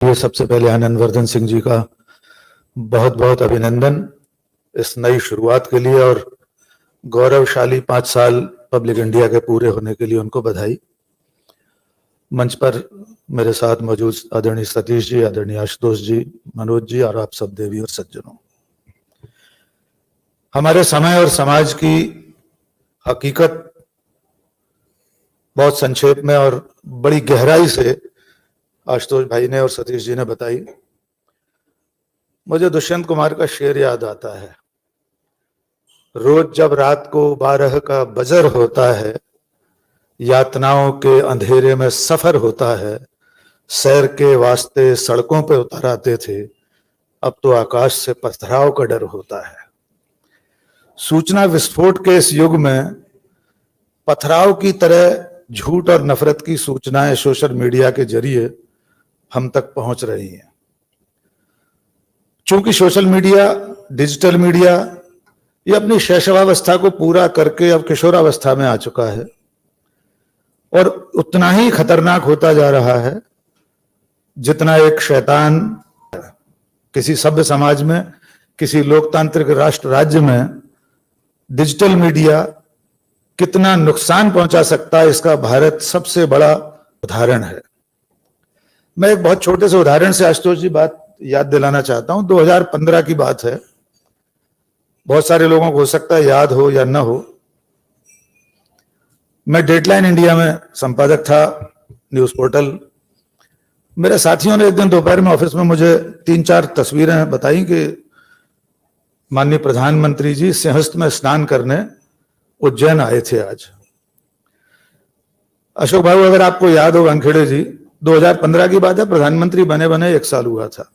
ये सबसे पहले आनंदवर्धन सिंह जी का बहुत बहुत अभिनंदन इस नई शुरुआत के लिए और गौरवशाली 5 साल पब्लिक इंडिया के पूरे होने के लिए उनको बधाई। मंच पर मेरे साथ मौजूद आदरणीय सतीश जी, आदरणीय आशुतोष जी, मनोज जी और आप सब देवी और सज्जनों, हमारे समय और समाज की हकीकत बहुत संक्षेप में और बड़ी गहराई से आशुतोष भाई ने और सतीश जी ने बताई। मुझे दुष्यंत कुमार का शेर याद आता है, रोज जब रात को 12 का बजर होता है, यातनाओं के अंधेरे में सफर होता है, सैर के वास्ते सड़कों पे उतर आते थे, अब तो आकाश से पथराव का डर होता है। सूचना विस्फोट के इस युग में पथराव की तरह झूठ और नफरत की सूचनाएं सोशल मीडिया के जरिए हम तक पहुंच रही हैं। चूंकि सोशल मीडिया, डिजिटल मीडिया ये अपनी शैशवावस्था को पूरा करके अब किशोरावस्था में आ चुका है और उतना ही खतरनाक होता जा रहा है जितना एक शैतान किसी सभ्य समाज में, किसी लोकतांत्रिक राष्ट्र राज्य में डिजिटल मीडिया कितना नुकसान पहुंचा सकता है, इसका भारत सबसे बड़ा उदाहरण है। मैं एक बहुत छोटे से उदाहरण से आशुतोष जी बात याद दिलाना चाहता हूं। 2015 की बात है, बहुत सारे लोगों को हो सकता है याद हो या न हो। मैं डेडलाइन इंडिया में संपादक था, न्यूज पोर्टल। मेरे साथियों ने एक दिन दोपहर में ऑफिस में मुझे 3-4 तस्वीरें बताई कि माननीय प्रधानमंत्री जी सिंहस्थ में स्नान करने उज्जैन आए थे आज। अशोक भाई, अगर आपको याद हो, वानखेड़े जी, 2015 की बात है, प्रधानमंत्री बने 1 साल हुआ था।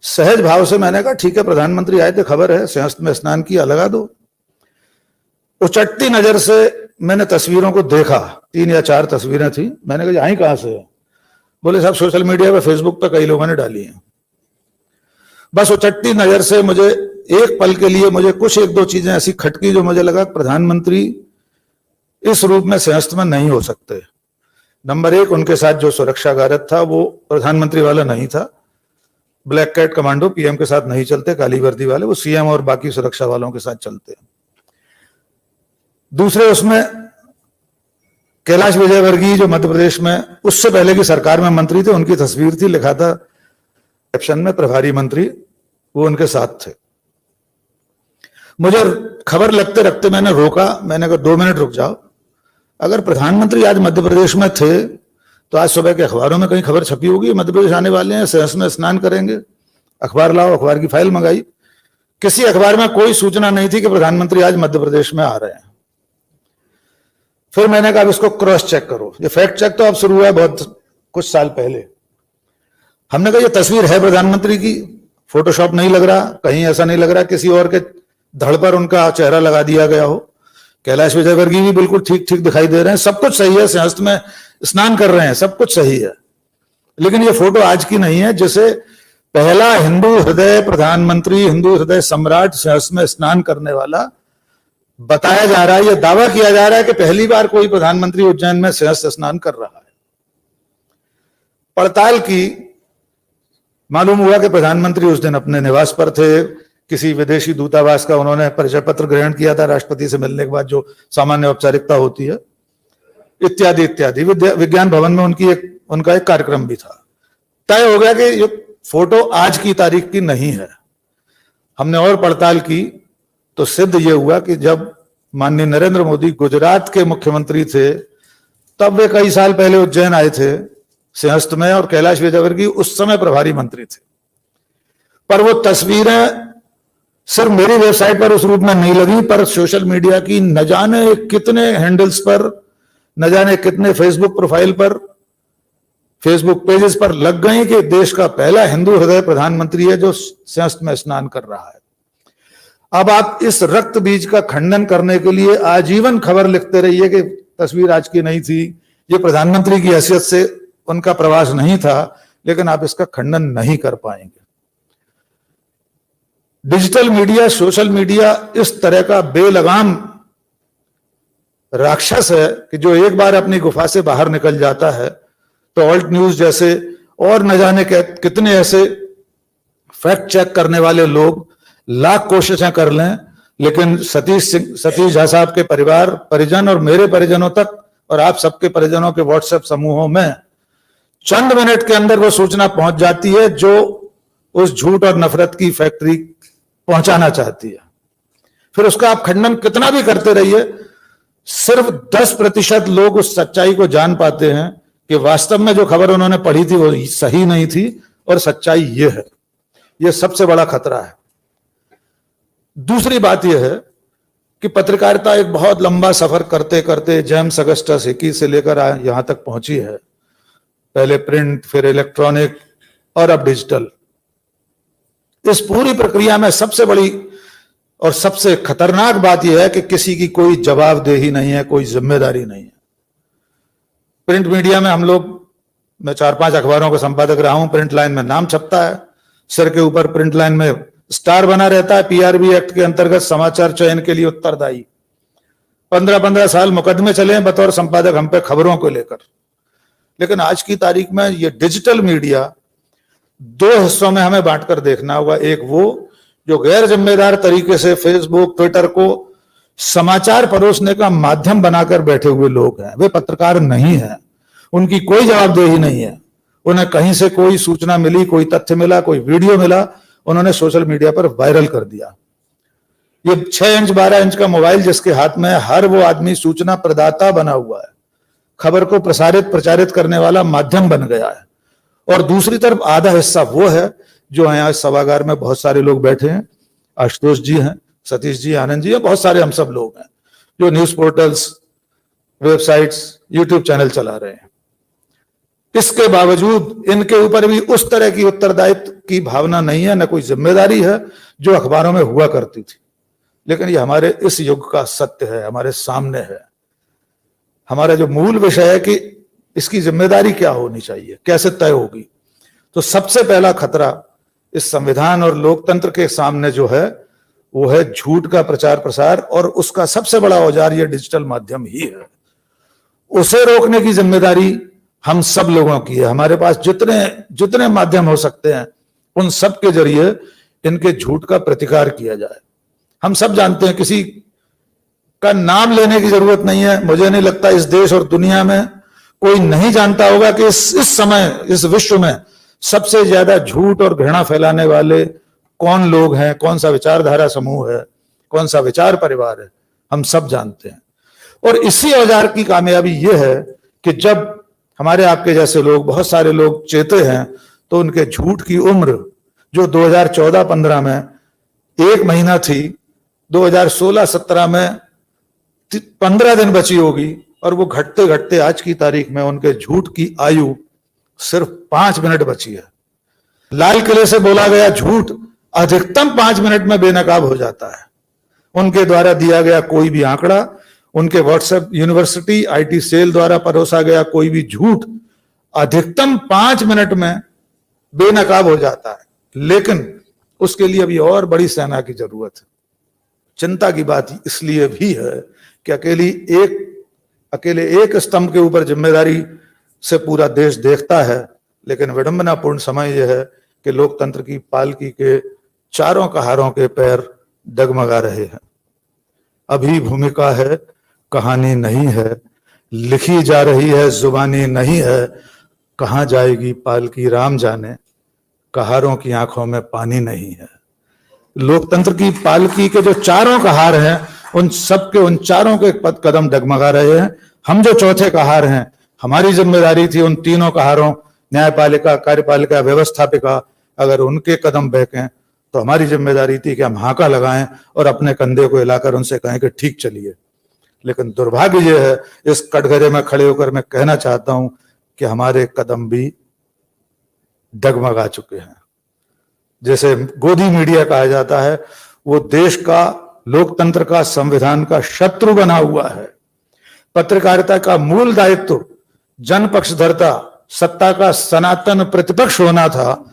सहज भाव से मैंने कहा ठीक है, प्रधानमंत्री आए थे, खबर है, सिंहस्थ में स्नान किया, लगा दो। उचटती नजर से मैंने तस्वीरों को देखा, 3 या 4 तस्वीरें थी। मैंने कहा आई कहां से है? बोले साहब सोशल मीडिया पे, फेसबुक पे कई लोगों ने डाली है। बस उचटती नजर से मुझे एक पल के लिए मुझे कुछ 1-2 चीजें ऐसी खटकी जो मुझे लगा प्रधानमंत्री इस रूप में सिंहस्थ में नहीं हो सकते। नंबर 1, उनके साथ जो सुरक्षा गारद था वो प्रधानमंत्री वाला नहीं था। ब्लैक कैट कमांडो पीएम के साथ नहीं चलते, काली वर्दी वाले, वो सीएम और बाकी सुरक्षा वालों के साथ चलते। दूसरे, उसमें कैलाश विजयवर्गीय जो मध्य प्रदेश में उससे पहले की सरकार में मंत्री थे, उनकी तस्वीर थी, लिखा था कैप्शन में प्रभारी मंत्री, वो उनके साथ थे। मुझे खबर लगते रखते मैंने रोका, मैंने कहा 2 मिनट रुक जाओ। अगर प्रधानमंत्री आज मध्य प्रदेश में थे तो आज सुबह के अखबारों में कहीं खबर छपी होगी, मध्य प्रदेश आने वाले हैं, सिंहस्थ में स्नान करेंगे। अखबार लाओ, अखबार की फाइल मंगाई, किसी अखबार में कोई सूचना नहीं थी कि प्रधानमंत्री आज मध्य प्रदेश में आ रहे हैं। फिर मैंने कहा इसको क्रॉस चेक करो। ये फैक्ट चेक तो अब शुरू हुआ है बहुत कुछ साल पहले। हमने कहा ये तस्वीर है प्रधानमंत्री की, फोटोशॉप नहीं लग रहा, कहीं ऐसा नहीं लग रहा किसी और के धड़ पर उनका चेहरा लगा दिया गया हो। कैलाश विजयवर्गीय भी बिल्कुल ठीक ठीक दिखाई दे रहे हैं, सब कुछ सही है, सिंहस्थ में स्नान कर रहे हैं, सब कुछ सही है। लेकिन ये फोटो आज की नहीं है जिसे पहला हिंदू हृदय प्रधानमंत्री, हिंदू हृदय सम्राट सिंहस्थ में स्नान करने वाला बताया जा रहा है। यह दावा किया जा रहा है कि पहली बार कोई प्रधानमंत्री उज्जैन में सिंहस्थ स्नान कर रहा है। पड़ताल की, मालूम हुआ कि प्रधानमंत्री उस दिन अपने निवास पर थे, किसी विदेशी दूतावास का उन्होंने परिचय पत्र ग्रहण किया था राष्ट्रपति से मिलने के बाद, जो सामान्य औपचारिकता होती है, इत्यादि इत्यादि। विज्ञान भवन में उनका एक कार्यक्रम भी था। तय हो गया कि ये फोटो आज की तारीख की नहीं है। हमने और पड़ताल की तो सिद्ध ये हुआ कि जब माननीय नरेंद्र मोदी गुजरात के मुख्यमंत्री थे तब वे कई साल पहले उज्जैन आए थे सिंहस्थ में, और कैलाश विजयवर्गीय उस समय प्रभारी मंत्री थे। पर वो तस्वीरें सिर्फ मेरी वेबसाइट पर उस रूप में नहीं लगी, पर सोशल मीडिया की न जाने कितने हैंडल्स पर, न जाने कितने फेसबुक प्रोफाइल पर, फेसबुक पेजेस पर लग गई कि देश का पहला हिंदू हृदय प्रधानमंत्री है जो सिंहस्थ में स्नान कर रहा है। अब आप इस रक्त बीज का खंडन करने के लिए आजीवन खबर लिखते रहिए कि तस्वीर आज की नहीं थी, ये प्रधानमंत्री की हैसियत से उनका प्रवास नहीं था, लेकिन आप इसका खंडन नहीं कर पाएंगे। डिजिटल मीडिया, सोशल मीडिया इस तरह का बेलगाम राक्षस है कि जो एक बार अपनी गुफा से बाहर निकल जाता है तो ऑल्ट न्यूज जैसे और न जाने कितने ऐसे फैक्ट चेक करने वाले लोग लाख कोशिशें कर लें, लेकिन सतीश झा साहब के परिवार परिजन और मेरे परिजनों तक और आप सबके परिजनों के व्हाट्सएप समूहों में चंद मिनट के अंदर वो सूचना पहुंच जाती है जो उस झूठ और नफरत की फैक्ट्री पहुंचाना चाहती है। फिर उसका आप खंडन कितना भी करते रहिए, सिर्फ 10% लोग उस सच्चाई को जान पाते हैं कि वास्तव में जो खबर उन्होंने पढ़ी थी वो सही नहीं थी और सच्चाई ये है। ये सबसे बड़ा खतरा है। दूसरी बात यह है कि पत्रकारिता एक बहुत लंबा सफर करते करते जेम्स अगस्टस हिकी से लेकर यहां तक पहुंची है। पहले प्रिंट, फिर इलेक्ट्रॉनिक और अब डिजिटल। इस पूरी प्रक्रिया में सबसे बड़ी और सबसे खतरनाक बात यह है कि किसी की कोई जवाबदेही नहीं है, कोई जिम्मेदारी नहीं है। प्रिंट मीडिया में हम लोग, मैं 4-5 अखबारों का संपादक रहा हूं, प्रिंट लाइन में नाम छपता है, सिर के ऊपर प्रिंट लाइन में स्टार बना रहता है, पीआरबी एक्ट के अंतर्गत समाचार चयन के लिए उत्तरदायी। 15-15 साल मुकदमे चले हैं बतौर संपादक हम पे खबरों को लेकर। लेकिन आज की तारीख में ये डिजिटल मीडिया 2 हिस्सों में हमें बांटकर देखना होगा। एक वो जो गैर जिम्मेदार तरीके से फेसबुक, ट्विटर को समाचार परोसने का माध्यम बनाकर बैठे हुए लोग हैं। वे पत्रकार नहीं है, उनकी कोई जवाबदेही नहीं है। उन्हें कहीं से कोई सूचना मिली, कोई तथ्य मिला, कोई वीडियो मिला, उन्होंने सोशल मीडिया पर वायरल कर दिया। ये 6 इंच 12 इंच का मोबाइल जिसके हाथ में है, हर वो आदमी सूचना प्रदाता बना हुआ है, खबर को प्रचारित करने वाला माध्यम बन गया है। और दूसरी तरफ आधा हिस्सा वो है जो यहाँ सभागार में बहुत सारे लोग बैठे हैं, आशुतोष जी हैं, सतीश जी, आनंद जी हैं, बहुत सारे हम सब लोग हैं जो news portals, websites, YouTube channel चला रहे हैं। इसके बावजूद इनके ऊपर भी उस तरह की उत्तरदायित्व की भावना नहीं है, न कोई जिम्मेदारी है जो अखबारों में हुआ करती थी। लेकिन ये हमारे इस युग का सत्य है, हमारे सामने है। हमारा जो मूल विषय है कि इसकी जिम्मेदारी क्या होनी चाहिए, कैसे तय होगी। तो सबसे पहला खतरा इस संविधान और लोकतंत्र के सामने जो है वो है झूठ का प्रचार प्रसार, और उसका सबसे बड़ा औजार ये डिजिटल माध्यम ही है। उसे रोकने की जिम्मेदारी हम सब लोगों की है। हमारे पास जितने माध्यम हो सकते हैं उन सब के जरिए इनके झूठ का प्रतिकार किया जाए। हम सब जानते हैं, किसी का नाम लेने की जरूरत नहीं है। मुझे नहीं लगता इस देश और दुनिया में कोई नहीं जानता होगा कि इस समय इस विश्व में सबसे ज्यादा झूठ और घृणा फैलाने वाले कौन लोग हैं, कौन सा विचारधारा समूह है, कौन सा विचार परिवार है। हम सब जानते हैं। और इसी औजार की कामयाबी यह है कि जब हमारे आपके जैसे लोग, बहुत सारे लोग चेते हैं, तो उनके झूठ की उम्र जो 2014-15 में 1 महीना थी, 2016-17 में 15 दिन बची होगी, और वो घटते घटते आज की तारीख में उनके झूठ की आयु सिर्फ 5 मिनट बची है। लाल किले से बोला गया झूठ अधिकतम 5 मिनट में बेनकाब हो जाता है। उनके द्वारा दिया गया कोई भी आंकड़ा, उनके व्हाट्सएप यूनिवर्सिटी आईटी सेल द्वारा परोसा गया कोई भी झूठ अधिकतम 5 मिनट में बेनकाब हो जाता है। लेकिन उसके लिए अभी और बड़ी सेना की जरूरत है। चिंता की बात इसलिए भी है कि अकेले एक स्तंभ के ऊपर जिम्मेदारी से पूरा देश देखता है, लेकिन विडंबनापूर्ण समय यह है कि लोकतंत्र की पालकी के चारों कहारों के पैर डगमगा रहे हैं। अभी भूमिका है, कहानी नहीं है, लिखी जा रही है, जुबानी नहीं है। कहां जाएगी पालकी राम जाने, कहारों की आंखों में पानी नहीं है। लोकतंत्र की पालकी के जो चारों कहार हैं, उन चारों के कदम डगमगा रहे हैं। हम जो चौथे कहार हैं, हमारी जिम्मेदारी थी उन तीनों कहारों, न्यायपालिका, कार्यपालिका, व्यवस्थापिका, अगर उनके कदम बहकें तो हमारी जिम्मेदारी थी कि हम हाका लगाएं और अपने कंधे को हिलाकर उनसे कहें कि ठीक चलिए। लेकिन दुर्भाग्य यह है, इस कटघरे में खड़े होकर मैं कहना चाहता हूं कि हमारे कदम भी डगमगा चुके हैं। जैसे गोदी मीडिया कहा जाता है, वो देश का, लोकतंत्र का, संविधान का शत्रु बना हुआ है। पत्रकारिता का मूल दायित्व जनपक्षधरता, सत्ता का सनातन प्रतिपक्ष होना था।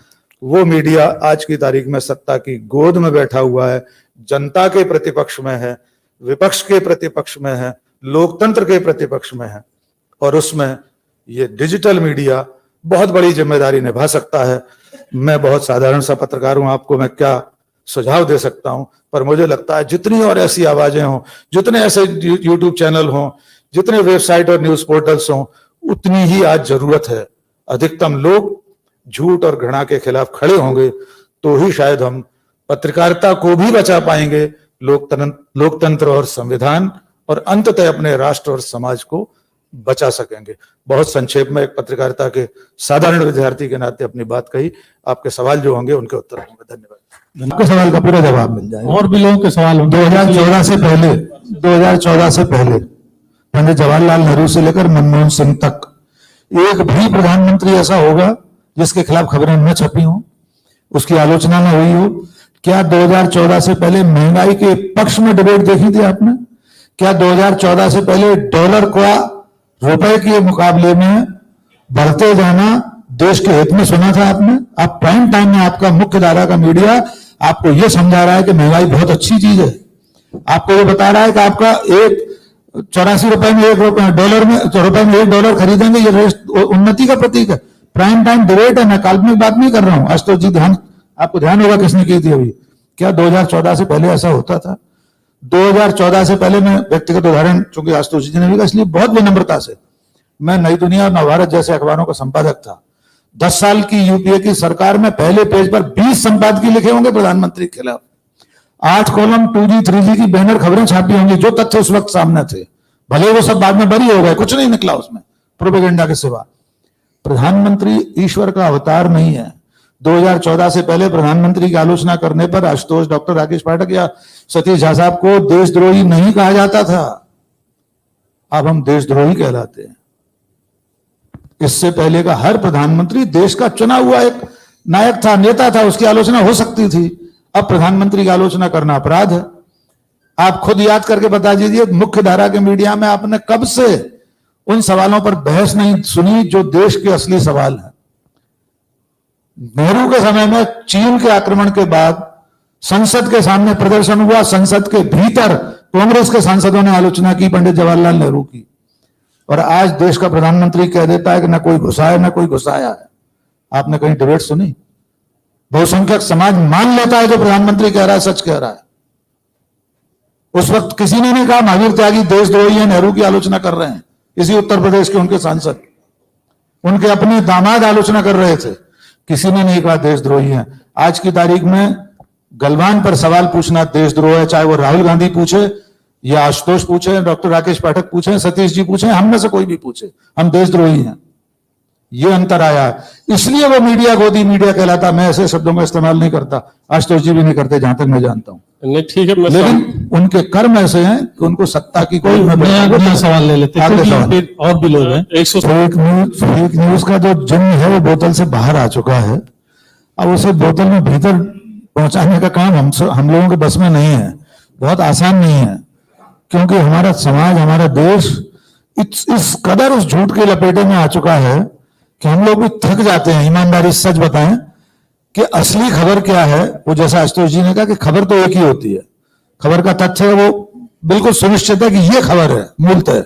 वो मीडिया आज की तारीख में सत्ता की गोद में बैठा हुआ है, जनता के प्रतिपक्ष में है, विपक्ष के प्रतिपक्ष में है, लोकतंत्र के प्रतिपक्ष में है। और उसमें ये डिजिटल मीडिया बहुत बड़ी जिम्मेदारी निभा सकता है। मैं बहुत साधारण सा पत्रकार हूं, आपको मैं क्या सुझाव दे सकता हूं, पर मुझे लगता है जितनी और ऐसी आवाजें हों, जितने ऐसे यूट्यूब चैनल हों, जितने वेबसाइट और न्यूज पोर्टल्स हों, उतनी ही आज जरूरत है। अधिकतम लोग झूठ और घृणा के खिलाफ खड़े होंगे तो ही शायद हम पत्रकारिता को भी बचा पाएंगे, लोकतंत्र और संविधान, और अंततः अपने राष्ट्र और समाज को बचा सकेंगे। बहुत संक्षेप में एक पत्रकारिता के साधारण विद्यार्थी के नाते अपनी बात कही। आपके सवाल जो होंगे उनके उत्तर होंगे। धन्यवाद। आपके सवाल का पूरा जवाब मिल जाएगा। और भी लोगों के सवाल होंगे। 2014 से पहले पंडित जवाहरलाल नेहरू से लेकर मनमोहन सिंह तक एक भी प्रधानमंत्री ऐसा होगा जिसके खिलाफ खबरें न छपी हो, उसकी आलोचना न हुई हो। क्या 2014 से पहले महंगाई के पक्ष में डिबेट देखी थी आपने? क्या 2014 से पहले डॉलर का रुपए के मुकाबले में बढ़ते जाना देश के हित में सुना था आपने? आप प्राइम टाइम में आपका मुख्य धारा का मीडिया आपको यह समझा रहा है कि महंगाई बहुत अच्छी चीज है, आपको ये बता रहा है कि आपका 84 रुपए में रुपए में $1 खरीदेंगे, ये उन्नति का प्रतीक है। प्राइम टाइम डिबेट है, मैं काल्पनिक बात नहीं कर रहा हूं। आशुतोष जी आपको ध्यान होगा किसने की थी अभी। क्या 2014 से पहले ऐसा होता था? 2014 से पहले मैं व्यक्तिगत उदाहरण, चूंकि आशुतोष जी ने भी कहा, इसलिए बहुत विनम्रता से, मैं नई दुनिया और नवभारत जैसे अखबारों का संपादक था। 10 साल की यूपीए की सरकार में पहले पेज पर 20 संपादकीय लिखे होंगे प्रधानमंत्री के खिलाफ, 8 कॉलम 2G 3G की बैनर खबरें छापी होंगी, जो तथ्य उस वक्त सामने थे। भले वो सब बाद में बरी हो गए, कुछ नहीं निकला उसमें प्रोपेगेंडा के सिवा। प्रधानमंत्री ईश्वर का अवतार नहीं है। 2014 से पहले प्रधानमंत्री की आलोचना करने पर आशुतोष, डॉक्टर राकेश पाठक या सतीश झा साहब को देशद्रोही नहीं कहा जाता था। अब हम देशद्रोही कहलाते हैं। इससे पहले का हर प्रधानमंत्री देश का चुना हुआ एक नायक था, नेता था, उसकी आलोचना हो सकती थी। अब प्रधानमंत्री की आलोचना करना अपराध है। आप खुद याद करके बता दीजिए, मुख्य धारा के मीडिया में आपने कब से उन सवालों पर बहस नहीं सुनी जो देश के असली सवाल है। नेहरू के समय में चीन के आक्रमण के बाद संसद के सामने प्रदर्शन हुआ, संसद के भीतर कांग्रेस के सांसदों ने आलोचना की पंडित जवाहरलाल नेहरू की, और आज देश का प्रधानमंत्री कह देता है कि ना कोई घुसा है ना कोई घुसाया है। आपने कहीं डिबेट सुनी? बहुसंख्यक समाज मान लेता है जो प्रधानमंत्री कह रहा है सच कह रहा है। उस वक्त किसी ने नहीं कहा महावीर त्यागी देशद्रोही है, नेहरू की आलोचना कर रहे हैं। इसी उत्तर प्रदेश के उनके सांसद, उनके अपने दामाद आलोचना कर रहे थे, किसी ने नहीं कहा देशद्रोही है। आज की तारीख में गलवान पर सवाल पूछना देशद्रोह है, चाहे वो राहुल गांधी पूछे या आशुतोष पूछे, डॉक्टर राकेश पाठक पूछे, सतीश जी पूछे, हम में से कोई भी पूछे, हम देशद्रोही हैं। ये अंतर आया है, इसलिए वो मीडिया गोदी मीडिया कहलाता। मैं ऐसे शब्दों का इस्तेमाल नहीं करता, आशुतोष जी भी नहीं करते जहां तक मैं जानता हूं। नहीं ठीक है, लेकिन उनके कर्म ऐसे हैं कि उनको सत्ता की कोई नया सवाल ले लेते हैं, और भी लोग हैं। फेक न्यूज का जो जिन्न है वो बोतल से बाहर आ चुका है। अब उसे बोतल में भीतर पहुंचाने का काम हम लोगों के बस में नहीं है, बहुत आसान नहीं है, क्योंकि हमारा समाज, हमारा देश इस कदर उस झूठ के लपेटे में आ चुका है कि हम लोग भी थक जाते हैं। ईमानदारी सच बताएं कि असली खबर क्या है। वो जैसा आशुतोष जी ने कहा कि खबर तो एक ही होती है, खबर का तथ्य है वो बिल्कुल सुनिश्चित है कि ये खबर है मूलतः।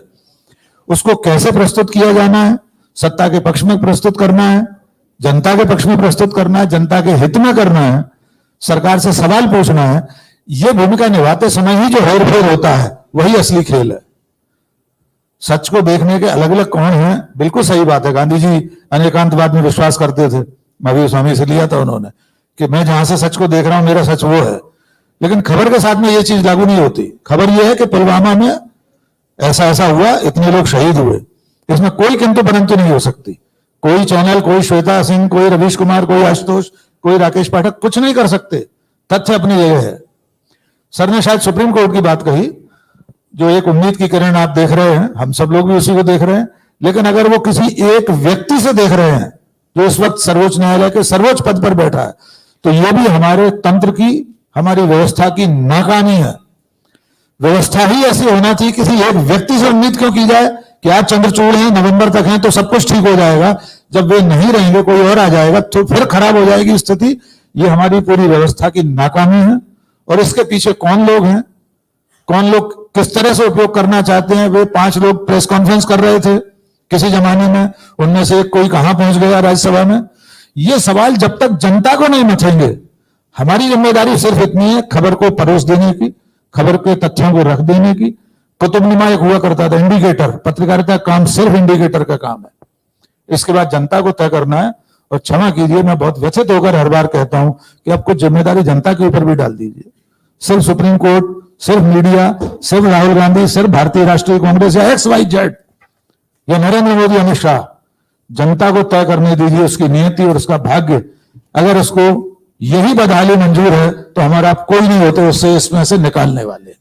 उसको कैसे प्रस्तुत किया जाना है, सत्ता के पक्ष में प्रस्तुत करना है, जनता के पक्ष में प्रस्तुत करना है, जनता के हित में करना है, सरकार से सवाल पूछना है, ये भूमिका निभाते समय ही जो हेरफेर होता है वही असली खेल है। सच को देखने के अलग अलग कौन है, बिल्कुल सही बात है। गांधी जी अनेकांतवाद में विश्वास करते थे, महावीर स्वामी से लिया था उन्होंने कि मैं जहां से सच को देख रहा हूं मेरा सच वो है। लेकिन खबर के साथ में ये चीज लागू नहीं होती। खबर ये है कि पुलवामा में ऐसा ऐसा हुआ, इतने लोग शहीद हुए, इसमें कोई किंतु परंतु नहीं हो सकती। कोई चैनल, कोई श्वेता सिंह, कोई रवीश कुमार, कोई आशुतोष, कोई राकेश पाठक कुछ नहीं कर सकते। तथ्य अपनी जगह है। सर ने शायद सुप्रीम कोर्ट की बात कही, जो एक उम्मीद की किरण आप देख रहे हैं, हम सब लोग भी उसी को देख रहे हैं। लेकिन अगर वो किसी एक व्यक्ति से देख रहे हैं जो इस वक्त सर्वोच्च न्यायालय के सर्वोच्च पद पर बैठा है, तो यह भी हमारे तंत्र की, हमारी व्यवस्था की नाकामी है। व्यवस्था ही ऐसी होना चाहिए, किसी एक व्यक्ति से उम्मीद क्यों की जाए कि आज चंद्रचूड़ है, नवंबर तक है तो सब कुछ ठीक हो जाएगा। जब वे नहीं रहेंगे कोई और आ जाएगा तो फिर खराब हो जाएगी स्थिति। ये हमारी पूरी व्यवस्था की नाकामी है। और इसके पीछे कौन लोग हैं, कौन लोग किस तरह से उपयोग करना चाहते हैं। वे 5 लोग प्रेस कॉन्फ्रेंस कर रहे थे किसी जमाने में उनमें से कोई कहां पहुंच गया राज्यसभा में? ये सवाल जब तक जनता को नहीं मचेंगे, हमारी जिम्मेदारी सिर्फ इतनी है, खबर को परोस देने की, खबर के तथ्यों को रख देने की। कुतुबनुमा एक हुआ करता था, इंडिकेटर। पत्रकारिता का काम सिर्फ इंडिकेटर का काम है, इसके बाद जनता को तय करना है। और क्षमा कीजिए, मैं बहुत व्यथित होकर हर बार कहता हूं कि अब कुछ जिम्मेदारी जनता के ऊपर भी डाल दीजिए। सिर्फ सुप्रीम कोर्ट, सिर्फ मीडिया, सिर्फ राहुल गांधी, सिर्फ भारतीय राष्ट्रीय कांग्रेस या XYZ या नरेंद्र मोदी, अमित शाह, जनता को तय करने दीजिए उसकी नियति और उसका भाग्य। अगर उसको यही बदहाली मंजूर है तो हमारा कोई नहीं होते उससे, इसमें से निकालने वाले।